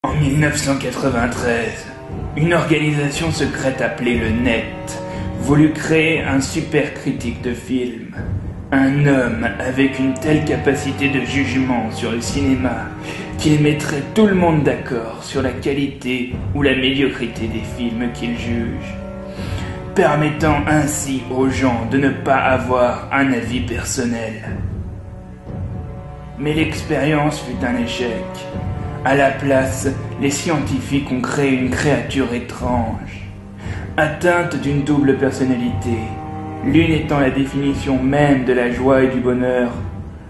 En 1993, une organisation secrète appelée le Net voulut créer un super critique de film. Un homme avec une telle capacité de jugement sur le cinéma qu'il mettrait tout le monde d'accord sur la qualité ou la médiocrité des films qu'il juge, permettant ainsi aux gens de ne pas avoir un avis personnel. Mais l'expérience fut un échec. À la place, les scientifiques ont créé une créature étrange, atteinte d'une double personnalité, l'une étant la définition même de la joie et du bonheur,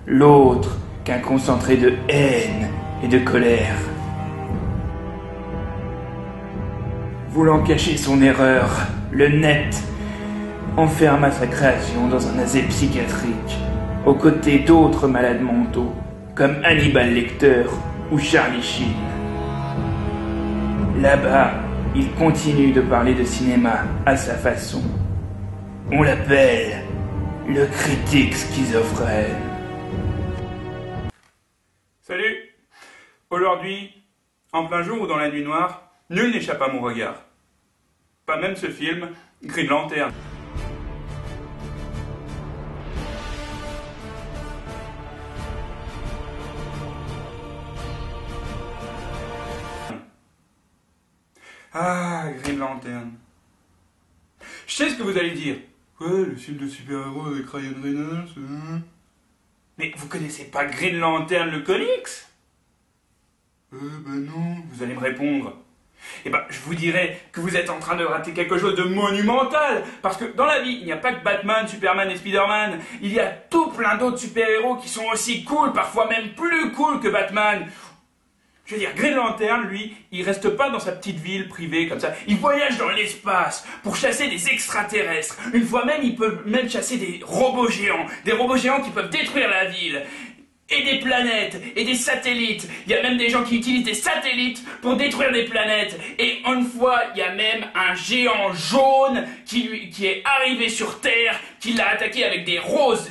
l'autre qu'un concentré de haine et de colère. Voulant cacher son erreur, le Net enferma sa création dans un asile psychiatrique, aux côtés d'autres malades mentaux, comme Hannibal Lecter ou Charlie Sheen. Là-bas, il continue de parler de cinéma à sa façon. On l'appelle le critique schizophrène. Salut! Aujourd'hui, en plein jour ou dans la nuit noire, nul n'échappe à mon regard. Pas même ce film, Green Lantern. Ah, Green Lantern. Je sais ce que vous allez dire. Ouais, le film de super-héros avec Ryan Reynolds. Mais vous connaissez pas Green Lantern le comics? Non. Vous allez me répondre. Eh ben, je vous dirais que vous êtes en train de rater quelque chose de monumental. Parce que dans la vie, il n'y a pas que Batman, Superman et Spider-Man. Il y a tout plein d'autres super-héros qui sont aussi cool, parfois même plus cool que Batman. Je veux dire, Green Lantern, lui, il reste pas dans sa petite ville privée comme ça. Il voyage dans l'espace pour chasser des extraterrestres. Une fois même, il peut même chasser des robots géants. Des robots géants qui peuvent détruire la ville. Et des planètes, et des satellites. Il y a même des gens qui utilisent des satellites pour détruire des planètes. Et une fois, il y a même un géant jaune qui est arrivé sur Terre, qui l'a attaqué avec des roses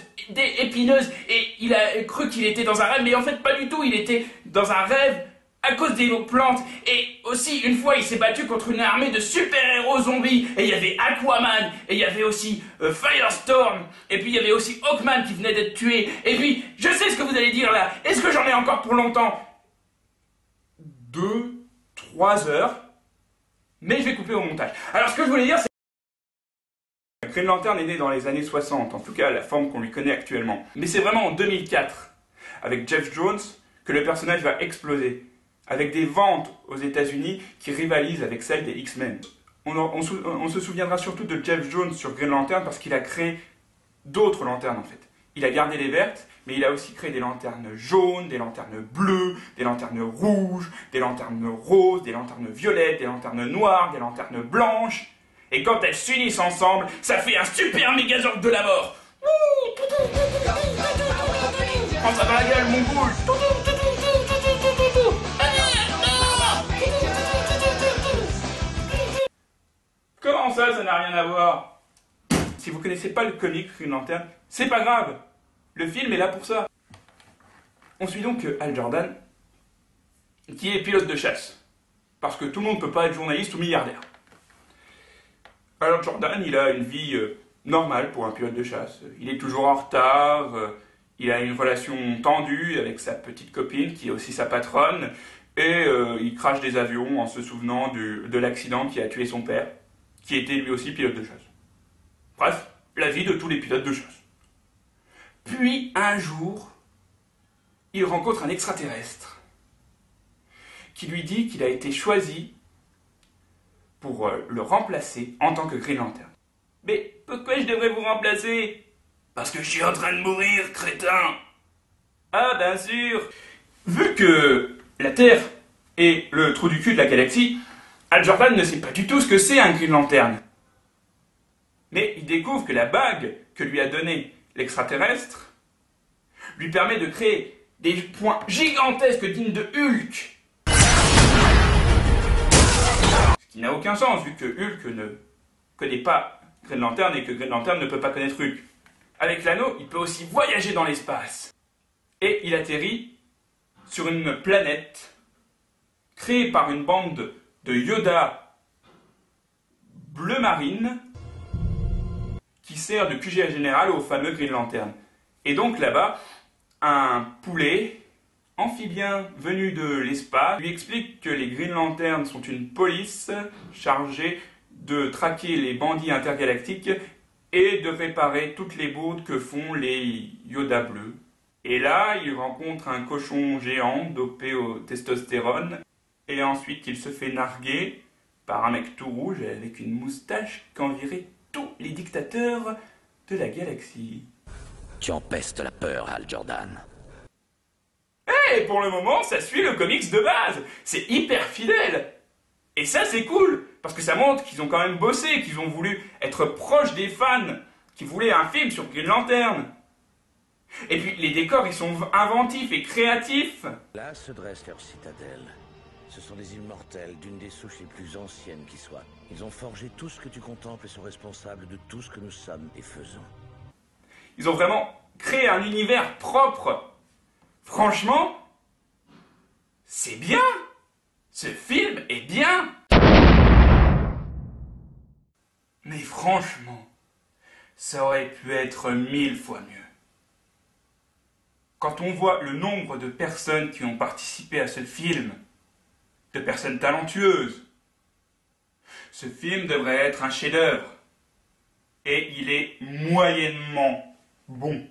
épineuses. Et il a cru qu'il était dans un rêve, mais en fait pas du tout. Il était dans un rêve à cause des plantes. Et aussi, une fois, il s'est battu contre une armée de super-héros zombies. Et il y avait Aquaman, et il y avait aussi Firestorm, et puis il y avait aussi Hawkman qui venait d'être tué. Et puis, je sais ce que vous allez dire là. Est-ce que j'en ai encore pour longtemps? 2, 3 heures. Mais je vais couper au montage. Alors, ce que je voulais dire, c'est Green Lantern est né dans les années 60, en tout cas la forme qu'on lui connaît actuellement. Mais c'est vraiment en 2004, avec Jeff Jones, que le personnage va exploser, avec des ventes aux États-Unis qui rivalisent avec celles des X-Men. On se souviendra surtout de Jeff Jones sur Green Lantern parce qu'il a créé d'autres lanternes en fait. Il a gardé les vertes, mais il a aussi créé des lanternes jaunes, des lanternes bleues, des lanternes rouges, des lanternes roses, des lanternes violettes, des lanternes noires, des lanternes blanches. Et quand elles s'unissent ensemble, ça fait un super mégazord de la mort. Prends ça par la gueule, mon boule. Comment ça n'a rien à voir? Si vous connaissez pas le comic Green Lantern, c'est pas grave. Le film est là pour ça. On suit donc Hal Jordan, qui est pilote de chasse. Parce que tout le monde ne peut pas être journaliste ou milliardaire. Hal Jordan, il a une vie normale pour un pilote de chasse. Il est toujours en retard, il a une relation tendue avec sa petite copine, qui est aussi sa patronne, et il crache des avions en se souvenant de l'accident qui a tué son père, qui était lui aussi pilote de chasse. Bref, la vie de tous les pilotes de chasse. Puis, un jour, il rencontre un extraterrestre qui lui dit qu'il a été choisi pour le remplacer en tant que Green Lantern. Mais pourquoi je devrais vous remplacer? Parce que je suis en train de mourir, crétin. Ah, bien sûr. Vu que la Terre est le trou du cul de la galaxie, Hal Jordan ne sait pas du tout ce que c'est un Green Lantern. Mais il découvre que la bague que lui a donnée l'extraterrestre lui permet de créer des points gigantesques dignes de Hulk. Ce qui n'a aucun sens, vu que Hulk ne connaît pas Green Lantern et que Green Lantern ne peut pas connaître Hulk. Avec l'anneau, il peut aussi voyager dans l'espace. Et il atterrit sur une planète créé par une bande de Yoda bleu marine qui sert de QG général au fameux Green Lantern. Et donc là-bas, un poulet amphibien venu de l'espace lui explique que les Green Lanterns sont une police chargée de traquer les bandits intergalactiques et de réparer toutes les bourdes que font les Yoda bleus. Et là, il rencontre un cochon géant dopé au testostérone et ensuite il se fait narguer par un mec tout rouge avec une moustache qu'enviraient tous les dictateurs de la galaxie. Tu empestes la peur, Hal Jordan. Et pour le moment, ça suit le comics de base. C'est hyper fidèle. Et ça, c'est cool, parce que ça montre qu'ils ont quand même bossé, qu'ils ont voulu être proches des fans, qui voulaient un film sur Green Lantern. Et puis, les décors, ils sont inventifs et créatifs. Là se dresse leur citadelle. Ce sont des immortels d'une des souches les plus anciennes qui soient. Ils ont forgé tout ce que tu contemples et sont responsables de tout ce que nous sommes et faisons. Ils ont vraiment créé un univers propre. Franchement, c'est bien. Ce film est bien. Mais franchement, ça aurait pu être 1000 fois mieux. Quand on voit le nombre de personnes qui ont participé à ce film, de personnes talentueuses, ce film devrait être un chef-d'œuvre. Et il est moyennement bon.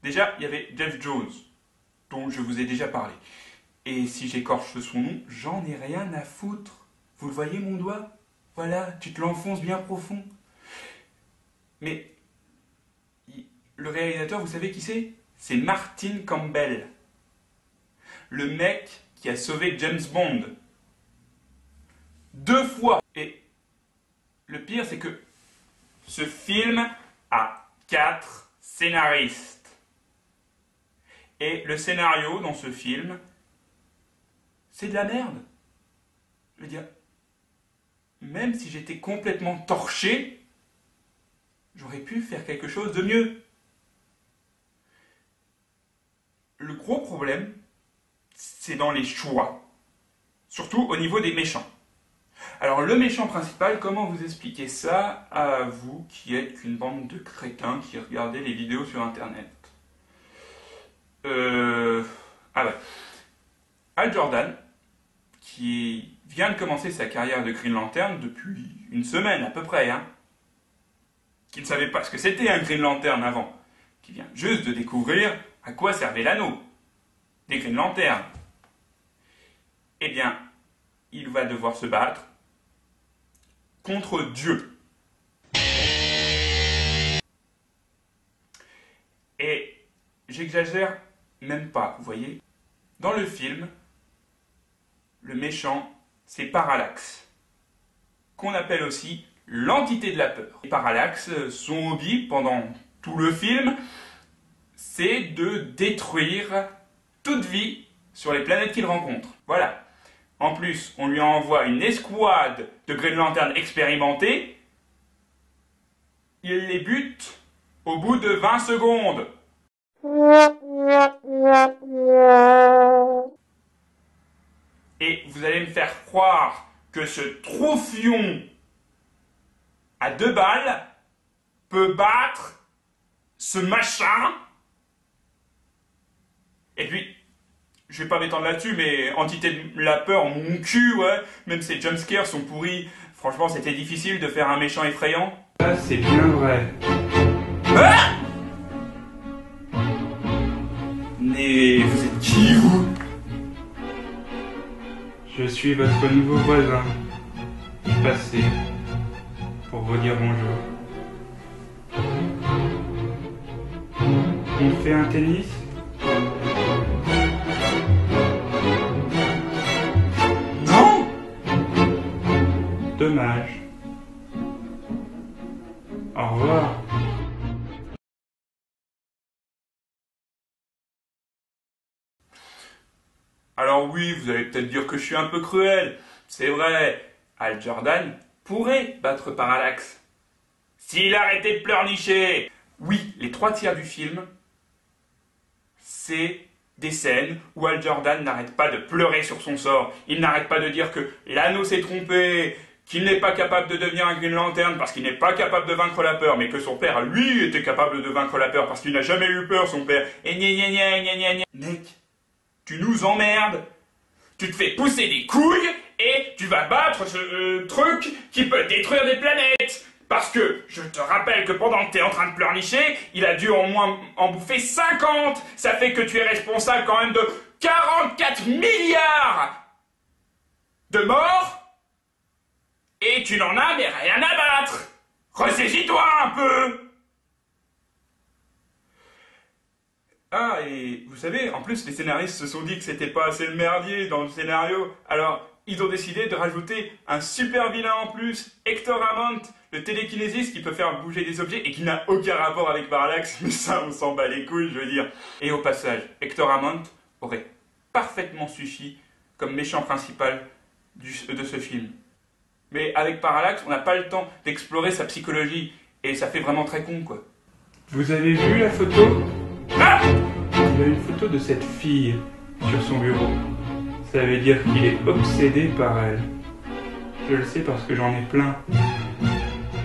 Déjà, il y avait Jeff Jones, dont je vous ai déjà parlé. Et si j'écorche son nom, j'en ai rien à foutre. Vous le voyez, mon doigt? Voilà, tu te l'enfonces bien profond. Mais le réalisateur, vous savez qui c'est? C'est Martin Campbell. Le mec qui a sauvé James Bond. 2 fois. Et le pire, c'est que ce film a 4 scénaristes. Et le scénario dans ce film, c'est de la merde. Je veux dire, même si j'étais complètement torché, j'aurais pu faire quelque chose de mieux. Le gros problème, c'est dans les choix. Surtout au niveau des méchants. Alors le méchant principal, comment vous expliquer ça à vous qui êtes qu'une bande de crétins qui regardez les vidéos sur internet? Ah ouais. Hal Jordan, qui vient de commencer sa carrière de Green Lantern depuis une semaine à peu près, hein, qui ne savait pas ce que c'était un Green Lantern avant, qui vient juste de découvrir à quoi servait l'anneau des Green Lantern. Eh bien, il va devoir se battre contre Dieu. Et j'exagère même pas, vous voyez. Dans le film, le méchant, c'est Parallax, qu'on appelle aussi l'entité de la peur. Et Parallax, son hobby pendant tout le film, c'est de détruire toute vie sur les planètes qu'il rencontre. Voilà. En plus, on lui envoie une escouade de Green Lantern expérimentés. Il les bute au bout de 20 secondes. Et vous allez me faire croire que ce troufion à 2 balles peut battre ce machin? Et puis, je vais pas m'étendre là-dessus, mais entité de la peur, mon cul, ouais. Même ces jumpscares sont pourris. Franchement, c'était difficile de faire un méchant effrayant. Ça, c'est bien vrai. Ah! Mais vous êtes qui, vous? Je suis votre nouveau voisin. Passez pour vous dire bonjour. On fait un tennis? Non! Dommage. Au revoir. Alors oui, vous allez peut-être dire que je suis un peu cruel. C'est vrai, Hal Jordan pourrait battre Parallax. S'il arrêtait de pleurnicher. Oui, les 3 tiers du film, c'est des scènes où Hal Jordan n'arrête pas de pleurer sur son sort. Il n'arrête pas de dire que l'anneau s'est trompé, qu'il n'est pas capable de devenir un Green Lantern parce qu'il n'est pas capable de vaincre la peur, mais que son père, lui, était capable de vaincre la peur parce qu'il n'a jamais eu peur, son père. Et gna gna gna gna gna. Mec, tu nous emmerdes. Tu te fais pousser des couilles et tu vas battre ce truc qui peut détruire des planètes. Parce que, je te rappelle que pendant que t'es en train de pleurnicher, il a dû au moins en bouffer 50. Ça fait que tu es responsable quand même de 44 milliards de morts. Et tu n'en as mais rien à battre. Ressaisis-toi un peu. Ah, et vous savez, en plus, les scénaristes se sont dit que c'était pas assez le merdier dans le scénario. Alors, ils ont décidé de rajouter un super vilain en plus, Hector Hammond, le télékinésiste qui peut faire bouger des objets et qui n'a aucun rapport avec Parallax, mais ça, on s'en bat les couilles, je veux dire. Et au passage, Hector Hammond aurait parfaitement suffi comme méchant principal de ce film. Mais avec Parallax, on n'a pas le temps d'explorer sa psychologie, et ça fait vraiment très con, quoi. Vous avez vu la photo? Ah! Il a une photo de cette fille sur son bureau. Ça veut dire qu'il est obsédé par elle. Je le sais parce que j'en ai plein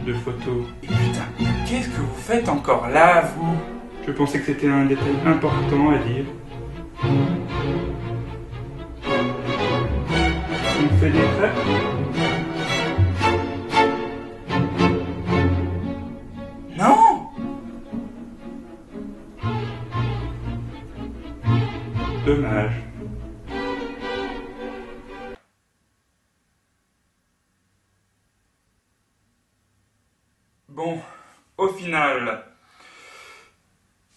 de photos. Et putain, qu'est-ce que vous faites encore là, vous? Je pensais que c'était un détail important à dire. On fait des crêpes? Non! Dommage. Bon, au final,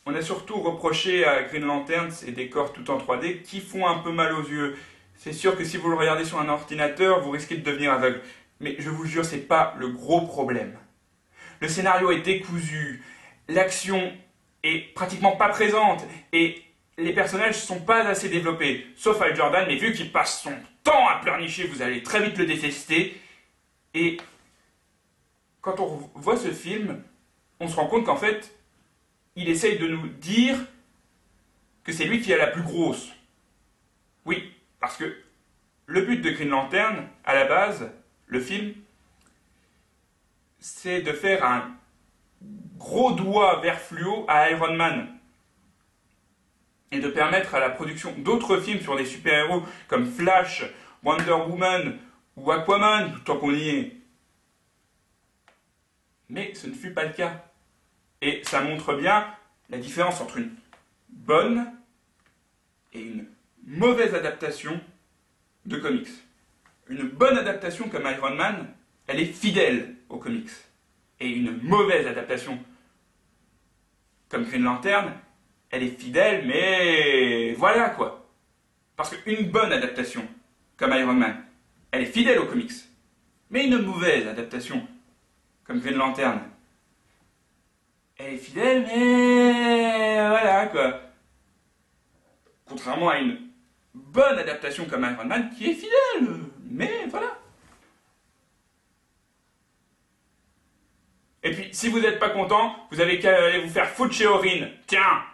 on a surtout reproché à Green Lantern ces décors tout en 3D qui font un peu mal aux yeux. C'est sûr que si vous le regardez sur un ordinateur, vous risquez de devenir aveugle. Mais je vous jure, c'est pas le gros problème. Le scénario est décousu, l'action est pratiquement pas présente, et les personnages sont pas assez développés. Sauf Hal Jordan, mais vu qu'il passe son temps à pleurnicher, vous allez très vite le détester. Et quand on voit ce film, on se rend compte qu'en fait, il essaye de nous dire que c'est lui qui a la plus grosse. Oui, parce que le but de Green Lantern, à la base, le film, c'est de faire un gros doigt vert fluo à Iron Man et de permettre à la production d'autres films sur des super-héros comme Flash, Wonder Woman ou Aquaman, tant qu'on y est. Mais ce ne fut pas le cas. Et ça montre bien la différence entre une bonne et une mauvaise adaptation de comics. Une bonne adaptation comme Iron Man, elle est fidèle aux comics. Et une mauvaise adaptation comme Green Lantern, elle est fidèle, mais voilà quoi. Parce qu'une bonne adaptation comme Iron Man, elle est fidèle aux comics. Mais une mauvaise adaptation comme Green Lantern, elle est fidèle, mais voilà quoi. Contrairement à une bonne adaptation comme Iron Man qui est fidèle, mais voilà. Et puis, si vous n'êtes pas content, vous avez qu'à aller vous faire foutre chez Aurine. Tiens!